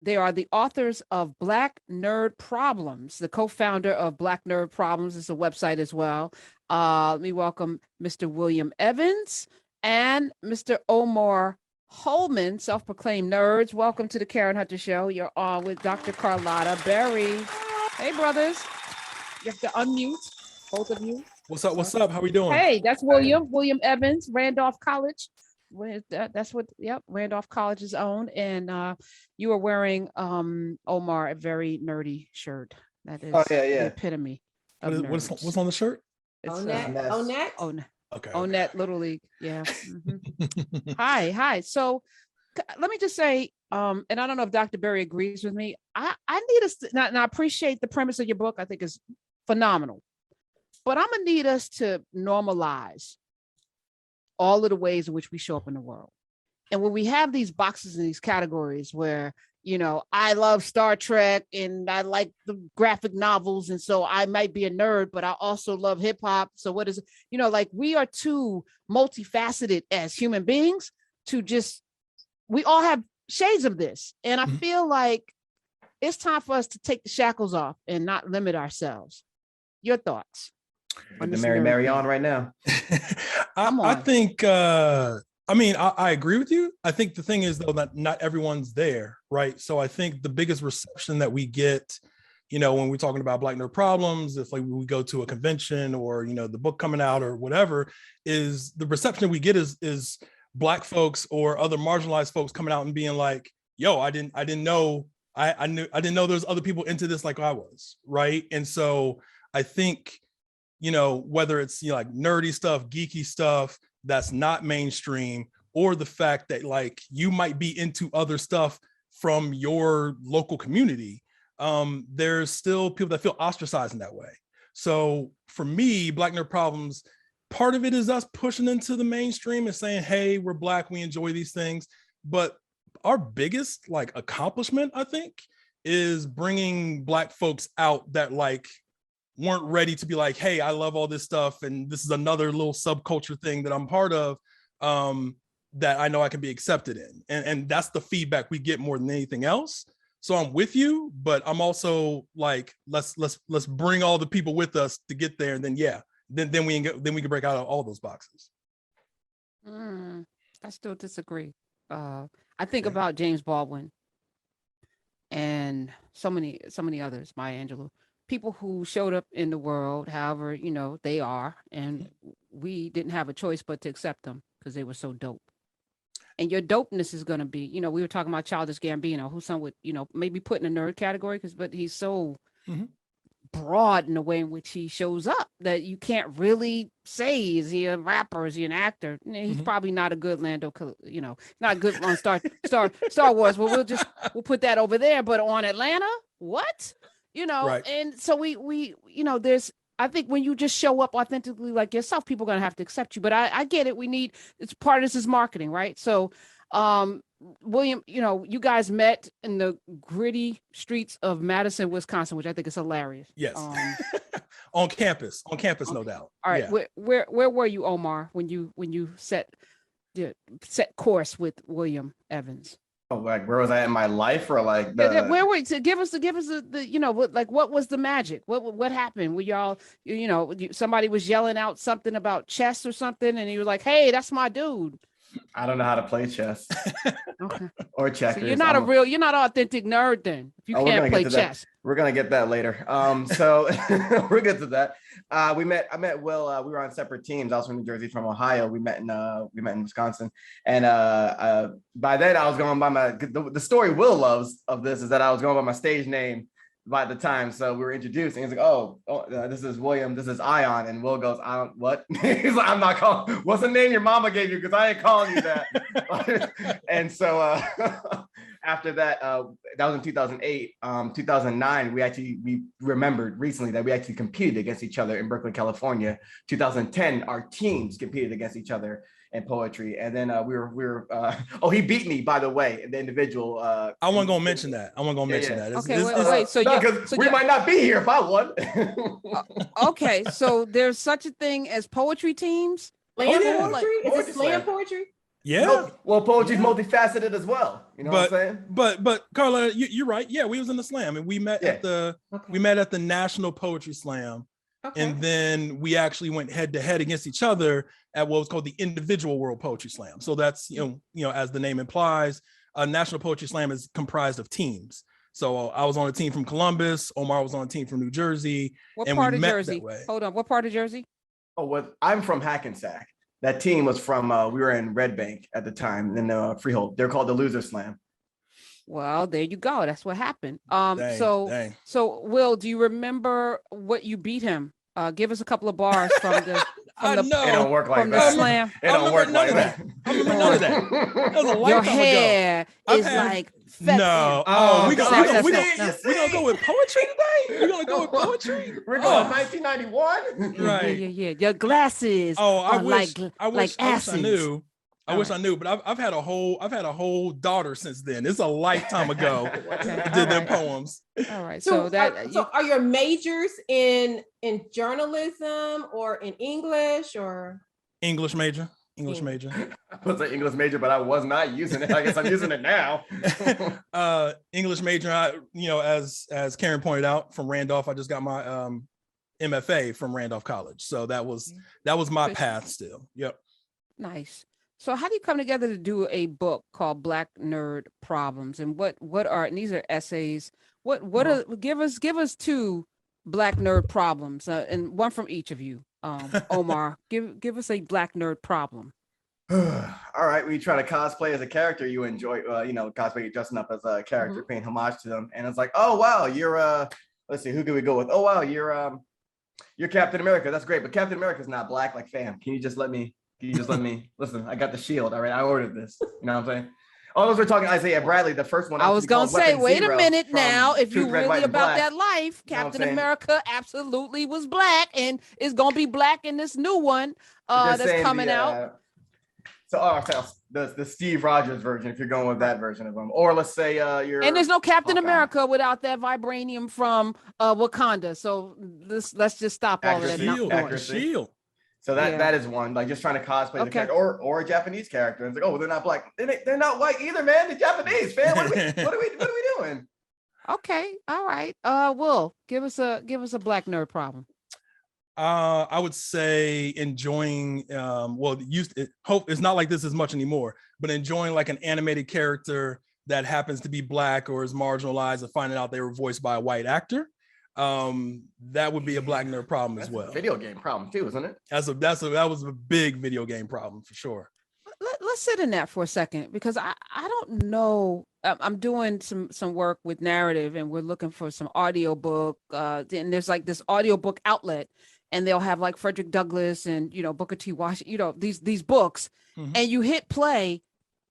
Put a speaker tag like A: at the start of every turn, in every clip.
A: They are the authors of Black Nerd Problems, the co-founder of Black Nerd Problems. It's a website as well. Let me welcome Mr. William Evans and Mr. Omar Holman, self-proclaimed nerds. Welcome to the Karen Hunter Show. You're on with Dr. Carlotta Berry. Hey, brothers. You have to unmute, both of you.
B: What's up? What's up? How we doing?
A: Hey, that's William Evans, Randolph College. That's what, Randolph College's own. And you are wearing, Omar, a very nerdy shirt. That is the epitome of
B: what's on the shirt?
A: It's
C: Onet.
B: Okay.
A: Onet Little League. Yeah. Mm-hmm. Hi. So let me just say, and I don't know if Dr. Berry agrees with me. I need us to, and I appreciate the premise of your book. I think is phenomenal. But I'm gonna need us to normalize all of the ways in which we show up in the world. And when we have these boxes and these categories where, I love Star Trek and I like the graphic novels. And so I might be a nerd, but I also love hip hop. So what is, we are too multifaceted as human beings to we all have shades of this. And I feel like it's time for us to take the shackles off and not limit ourselves. Your thoughts?
C: With the Mary on right now.
B: I think, I agree with you. I think the thing is, though, that not everyone's there, right? So I think the biggest reception that we get, when we're talking about Black Nerd Problems, if we go to a convention or, the book coming out or whatever, is the reception we get is Black folks or other marginalized folks coming out and being like, yo, I didn't know there's other people into this like I was, right? And so I think, whether it's like nerdy stuff, geeky stuff that's not mainstream, or the fact that you might be into other stuff from your local community, there's still people that feel ostracized in that way. So for me, Black Nerd Problems, part of it is us pushing into the mainstream and saying, hey, we're Black, we enjoy these things. But our biggest accomplishment, I think, is bringing Black folks out that weren't ready to be like, hey, I love all this stuff, and this is another little subculture thing that I'm part of, that I know I can be accepted in. And that's the feedback we get more than anything else. So I'm with you, but I'm also like, let's bring all the people with us to get there, and then we can break out of all those boxes.
A: I still disagree. I think about James Baldwin and so many others, Maya Angelou. People who showed up in the world, however, they are, and we didn't have a choice but to accept them because they were so dope. And your dopeness is going to be, we were talking about Childish Gambino, who some would, maybe put in a nerd category, but he's so broad in the way in which he shows up that you can't really say, is he a rapper, is he an actor? He's probably not a good Lando, not good on Star Wars. Well, we'll put that over there. But on Atlanta, what?
B: Right.
A: And so we I think when you just show up authentically like yourself, people are going to have to accept you. But I get it. It's part of this is marketing, right? So, William, you guys met in the gritty streets of Madison, Wisconsin, which I think is hilarious.
B: Yes. On campus, no doubt.
A: All right. Yeah. Where were you, Omar, when you set course with William Evans?
C: Oh, where was I in my life, or
A: where were you? Give us the what was the magic? What happened? Were y'all, somebody was yelling out something about chess or something, and you were like, hey, that's my dude.
C: I don't know how to play chess.
A: Okay.
C: Or checkers.
A: So you're not you're not an authentic nerd then, if you can't play chess.
C: We're gonna get that later. So we'll get to that. I met Will. We were on separate teams. I was from New Jersey, from Ohio. We met in Wisconsin, and by then I was going by the story Will loves of this is that I was going by my stage name by the time. So we were introduced, and he's like, "Oh, this is William. This is Ion." And Will goes, "I don't what?" He's like, "I'm not calling. What's the name your mama gave you? Because I ain't calling you that." And so after that, that was in 2008. 2009, we remembered recently that we actually competed against each other in Berkeley, California. 2010, our teams competed against each other in poetry, and then we were he beat me, by the way, the individual.
B: I wasn't gonna mention that. that.
A: Okay, wait. So
C: we might not be here if I won.
A: Okay, so there's such a thing as poetry teams.
D: Slam poetry? Is it slam poetry?
B: Yeah.
C: Well, poetry's multifaceted as well. You know what I'm saying?
B: But Carla, you're right. Yeah, we was in the slam and we met at the National Poetry Slam. Okay. And then we actually went head to head against each other at what was called the Individual World Poetry Slam. So that's, you know, as the name implies, a National Poetry Slam is comprised of teams. So I was on a team from Columbus. Omar was on a team from New Jersey.
A: What part of Jersey? Hold on. What part of Jersey?
C: I'm from Hackensack. That team was from, we were in Red Bank at the time in Freehold. They're called the Loser Slam.
A: Well, there you go. That's what happened. So Will, do you remember what you beat him? Give us a couple of bars from the
C: it don't work like that.
A: Slam.
C: It don't work like that.
B: I remember none of that. That was a lifetime
A: Your hair is like
B: no. We're gonna go with poetry today. We're gonna go with poetry.
C: We're going 1991.
B: Right.
A: Yeah. Your glasses.
B: I wish I
A: wish
B: I knew, but I've had a whole daughter since then. It's a lifetime ago. Did them poems.
A: All right.
D: So are your majors in journalism or in English or
B: English major? English major.
C: I was an English major, but I was not using it. I guess I'm using it now.
B: English major. As Karen pointed out, from Randolph, I just got my MFA from Randolph College. So that was my path still. Yep.
A: Nice. So how do you come together to do a book called Black Nerd Problems? And what are, and these are essays. Give us two Black nerd problems and one from each of you. Omar, give us a Black nerd problem.
C: All right, we try to cosplay as a character you enjoy, cosplay dressing up as a character, paying homage to them. And it's like, oh wow, you're let's see, who can we go with? Oh wow, you're Captain America. That's great, but Captain America's not Black. Like, fam, can you just let me listen? I got the shield. All right, I ordered this. You know what I'm saying? Oh, those were talking Isaiah Bradley, the first one.
A: I was gonna say, wait a minute now. If you really about that life,
C: you know
A: Captain America absolutely was Black and is gonna be Black in this new one that's coming out.
C: So the Steve Rogers version, if you're going with that version of him, or let's say you're.
A: And there's no Captain America without that vibranium from Wakanda. So let's just stop all of that.
B: Shield.
C: So that is one, like just trying to cosplay the character or a Japanese character. And it's like, oh, well, they're not Black. They're not white either, man. They're Japanese, man. What are we doing?
A: Okay, all right. Will, give us a Black nerd problem.
B: I would say enjoying. Hope it's not like this as much anymore, but enjoying like an animated character that happens to be Black or is marginalized and finding out they were voiced by a white actor. That would be a Black nerd problem as well.
C: Video game problem too, isn't it?
B: That was a big video game problem for sure.
A: Let's sit in that for a second, because I don't know. I'm doing some work with narrative, and we're looking for some audiobook. And there's like this audiobook outlet, and they'll have like Frederick Douglass and Booker T. Washington, these books, and you hit play,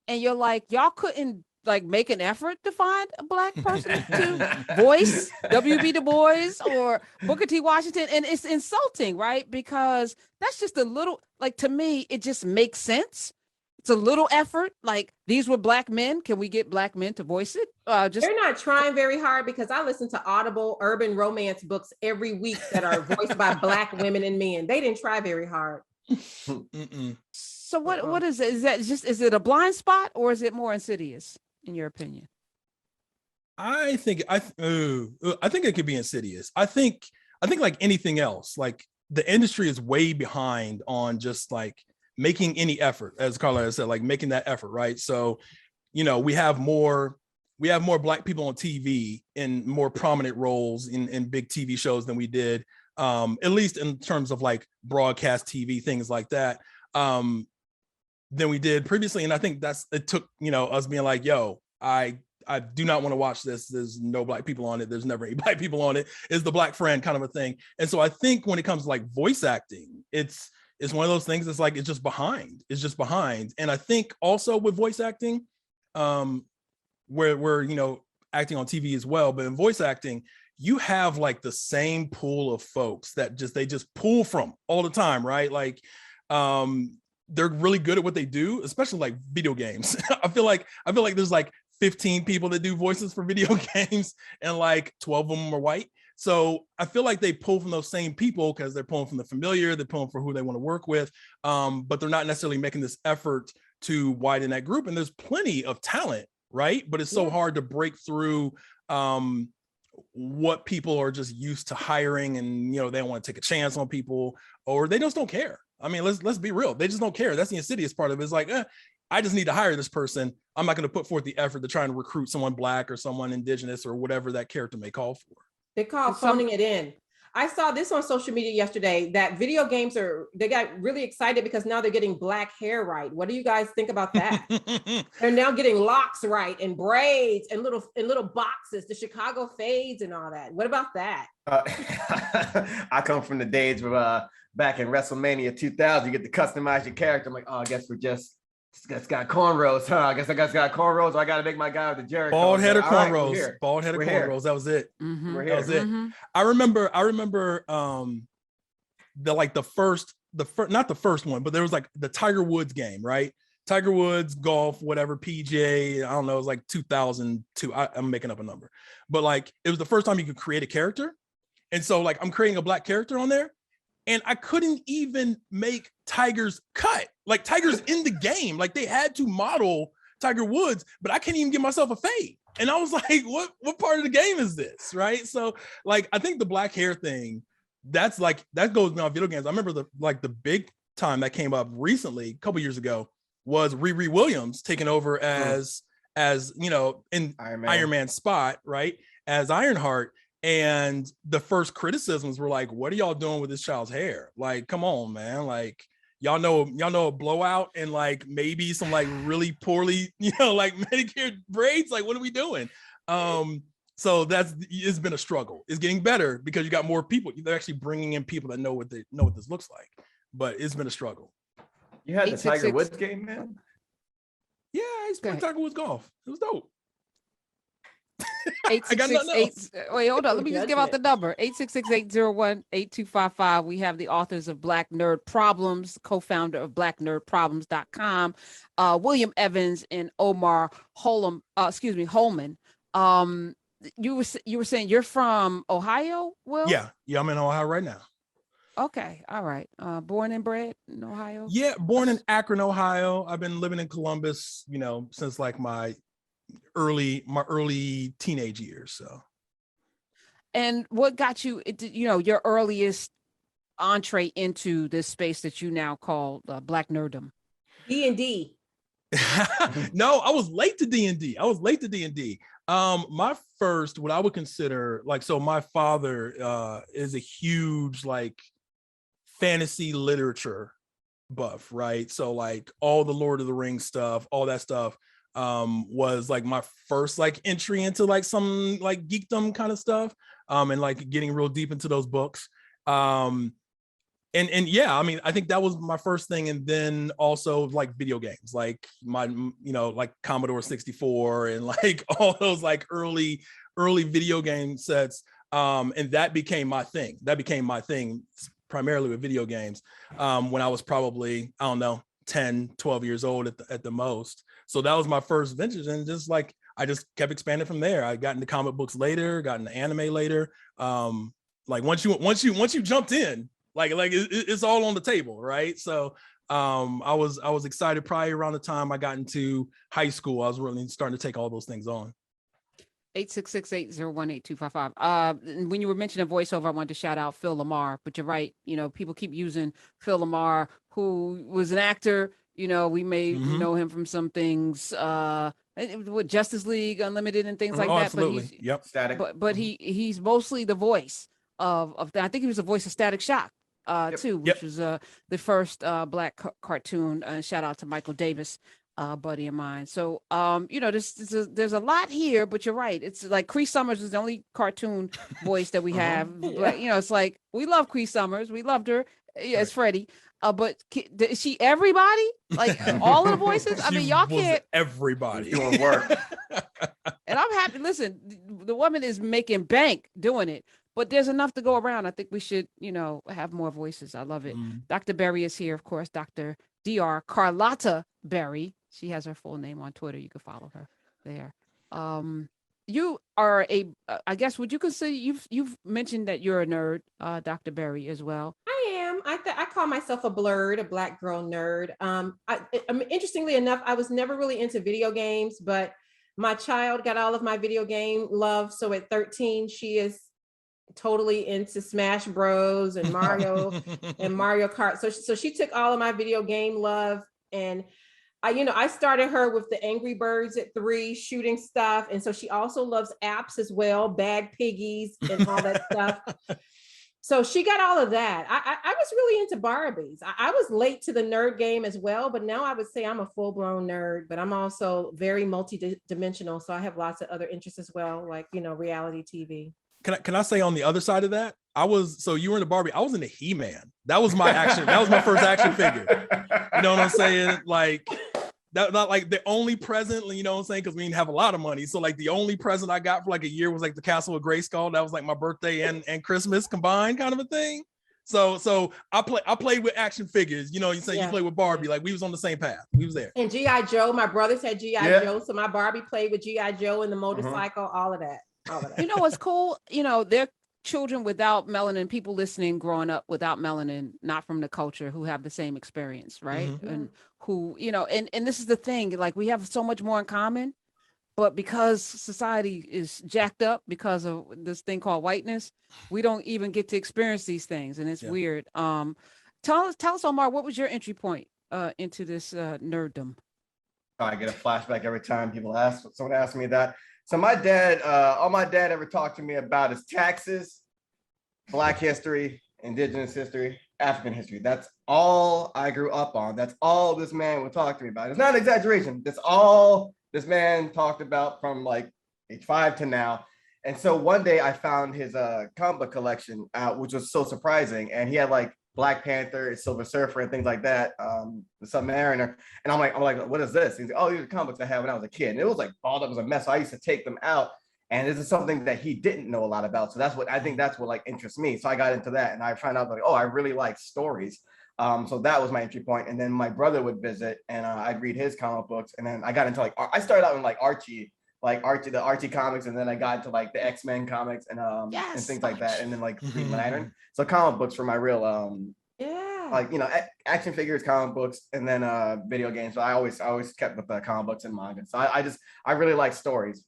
A: and you're like, y'all couldn't like make an effort to find a Black person to voice W.B. Du Bois or Booker T. Washington. And it's insulting, right? Because that's just a little, like, to me, it just makes sense. It's a little effort. Like, these were Black men. Can we get Black men to voice it?
D: They're not trying very hard, because I listen to Audible urban romance books every week that are voiced by Black women and men. They didn't try very hard.
A: So what is it? Is it a blind spot, or is it more insidious, in your opinion?
B: I think it could be insidious. I think like anything else, like the industry is way behind on just like making any effort, as Carlotta said, like making that effort, right? So, we have more Black people on TV in more prominent roles in big TV shows than we did, at least in terms of like broadcast TV, things like that, than we did previously. And I think it took, us being like, yo, I do not want to watch this. There's no Black people on it. There's never any Black people on it. It's the Black friend kind of a thing. And so I think when it comes to like voice acting, it's one of those things that's like, it's just behind. And I think also with voice acting, we're acting on TV as well, but in voice acting, you have like the same pool of folks that they just pull from all the time, right? Like, they're really good at what they do, especially like video games. I feel like there's like 15 people that do voices for video games, and like 12 of them are white. So I feel like they pull from those same people because they're pulling from the familiar, they're pulling for who they want to work with, but they're not necessarily making this effort to widen that group. And there's plenty of talent, right? But it's so hard to break through what people are just used to hiring, and they don't want to take a chance on people, or they just don't care. I mean, let's be real. They just don't care. That's the insidious part of it. It's like, I just need to hire this person. I'm not going to put forth the effort to try and recruit someone Black or someone Indigenous or whatever that character may call for.
D: They call phoning it in. I saw this on social media yesterday that video games they got really excited because now they're getting Black hair right. What do you guys think about that? They're now getting locks right and braids and little boxes, the Chicago fades and all that. What about that?
C: I come from the days where back in WrestleMania 2000, you get to customize your character. I'm like, I guess it's got cornrows, huh? I guess got cornrows. Or I got to make my guy with the Jericho.
B: Bald head or cornrows. Right, bald head or cornrows. That was it.
A: Mm-hmm.
B: That was it. I remember the first, not the first one, but there was like the Tiger Woods game, right? Tiger Woods golf, whatever, PJ. I don't know. It was like 2002. I'm making up a number, but like it was the first time you could create a character, and so like I'm creating a Black character on there. And I couldn't even make Tiger's cut. Like Tiger's in the game. Like they had to model Tiger Woods, but I can't even give myself a fade. And I was like, what part of the game is this? Right. So like, I think the Black hair thing, that goes beyond video games. I remember the big time that came up recently, a couple years ago, was Riri Williams taking over as in Iron Man's spot, right? As Ironheart. And the first criticisms were like, what are y'all doing with this child's hair? Like, come on, man. Like, y'all know a blowout and like maybe some like really poorly, like manicured braids. Like, what are we doing? So it's been a struggle. It's getting better because you got more people. They're actually bringing in people that know what this looks like, but it's been a struggle.
C: You had the Tiger Woods game, man?
B: Yeah, I played Tiger Woods golf. It was dope.
A: 866 wait, hold on. Let me just give out the number. 866-801-8255. We have the authors of Black Nerd Problems, co-founder of blacknerdproblems.com, William Evans and Omar Holman. You were saying you're from Ohio, Will?
B: Yeah, I'm in Ohio right now.
A: Okay, all right. Born and bred in Ohio?
B: Yeah, born in Akron, Ohio. I've been living in Columbus, since like my early teenage years. So,
A: and what got you, your earliest entree into this space that you now call Black Nerddom?
D: D&D.
B: No, I was late to D&D. My first, what I would consider my father is a huge like fantasy literature buff, right? So like all the Lord of the Rings stuff, all that stuff was like my first like entry into like some like geekdom kind of stuff, and like getting real deep into those books. And yeah, I mean, I think that was my first thing. And then also like video games, like my, like Commodore 64 and like all those like early video game sets. And that became my thing. Primarily with video games, when I was probably, 10, 12 years old at the most. So that was my first ventures, and just like I just kept expanding from there. I got into comic books later, got into anime later. Like once you jumped in, like it's all on the table, right? So I was excited probably around the time I got into high school. I was really starting to take all those things on.
A: 866-801-8255. When you were mentioning voiceover, I wanted to shout out Phil Lamar, but you're right. People keep using Phil Lamar, who was an actor. We may know him from some things, with Justice League Unlimited and things like that.
B: Absolutely.
A: But he's mostly the voice of I think he was the voice of Static Shock, too, which was the first Black cartoon. Shout out to Michael Davis. Buddy of mine. So, there's a lot here, but you're right. It's like Cree Summers is the only cartoon voice that we have. But, it's like, we love Cree Summers. We loved her as Freddie. But is she everybody? Like all of the voices? I mean, y'all can't.
B: Everybody
C: doing work.
A: And I'm happy. Listen, the woman is making bank doing it. But there's enough to go around. I think we should, have more voices. I love it. Dr. Berry is here, of course. Dr. Carlotta Berry. She has her full name on Twitter. You can follow her there. You are I guess, would you consider, you've mentioned that you're a nerd, Dr. Berry, as well.
D: I am. I call myself a blurred, a Black girl nerd. Interestingly enough, I was never really into video games, but my child got all of my video game love. So at 13, she is totally into Smash Bros and Mario and Mario Kart. So she took all of my video game love, and I started her with the Angry Birds at 3, shooting stuff. And so she also loves apps as well, Bag Piggies and all that stuff. So she got all of that. I was really into Barbies. I was late to the nerd game as well, but now I would say I'm a full-blown nerd, but I'm also very multi-dimensional. So I have lots of other interests as well, like, reality TV.
B: Can I say on the other side of that? So you were in the Barbie, I was in the He-Man. That was my action. That was my first action figure. You know what I'm saying? Like, that, not like the only present, you know what I'm saying? Because we didn't have a lot of money. So like the only present I got for like a year was like the Castle of Grayskull. That was like my birthday and Christmas combined kind of a thing. So I played with action figures. You play with Barbie. Like we was on the same path. We was there.
D: And G.I. Joe, my brothers had G.I. Joe. So my Barbie played with G.I. Joe and the motorcycle, all of that.
A: You know what's cool? They're children without melanin, people listening, growing up without melanin, not from the culture, who have the same experience, right? Mm-hmm. And who, and this is the thing, like we have so much more in common, but because society is jacked up because of this thing called whiteness, we don't even get to experience these things, and it's weird. Tell us, Omar, what was your entry point into this nerddom?
C: I get a flashback every time someone asks me that. So my dad, all my dad ever talked to me about is taxes, Black history, Indigenous history, African history. That's all I grew up on. That's all this man would talk to me about. It's not an exaggeration. That's all this man talked about from like age 5 to now. And so one day I found his comic book collection out, which was so surprising. And he had like Black Panther, Silver Surfer, and things like that, the Submariner. And I'm like, what is this? He's like, oh, these are comic books I had when I was a kid. And it was like balled up as a mess. So I used to take them out. And this is something that he didn't know a lot about. So that's what like interests me. So I got into that, and I found out like, oh, I really like stories. So that was my entry point. And then my brother would visit, and I'd read his comic books. And then I got into like, I started out in like Archie, the Archie comics, and then I got into like the X-Men comics and things like that, and then like Green Lantern. So comic books were my real action figures, comic books, and then video games. So I always kept with the comic books and manga. So I really like stories.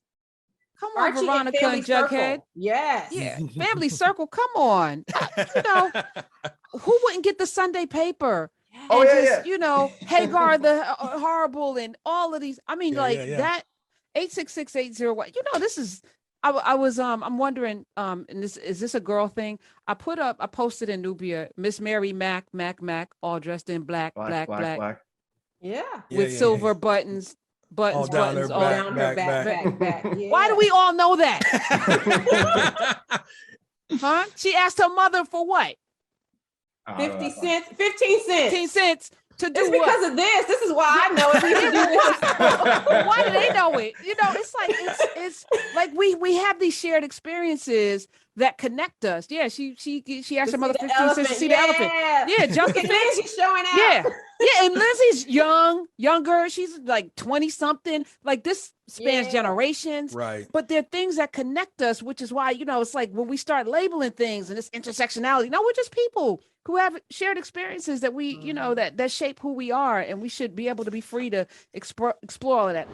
A: Come on, Archie Veronica and Jughead.
D: Yes.
A: Yeah. Family Circle. Come on. Who wouldn't get the Sunday paper?
C: Oh, yeah.
A: Hagar the Horrible and all of these. I mean, that 86680. This is. I'm wondering. And is this a girl thing? I posted in Nubia, Miss Mary Mac, all dressed in black.
D: Yeah.
A: With silver buttons. Buttons
B: all down
A: her
D: back. Yeah.
A: Why do we all know that? Huh? She asked her mother for what?
D: 50 cents, 15 cents.
A: 15 cents to do
D: it's
A: what?
D: Because of this. This is why I know it.
A: Why do they know it? It's like we have these shared experiences that connect us. Yeah, she asked her mother 15 cents to see the elephant. Yeah, Junkie
D: Lindsay's showing out.
A: Yeah, and Lindsay's younger. She's like 20 something. Like this spans generations.
B: Right.
A: But there are things that connect us, which is why, it's like when we start labeling things and this intersectionality, no, we're just people who have shared experiences that we, that shape who we are, and we should be able to be free to explore all of that.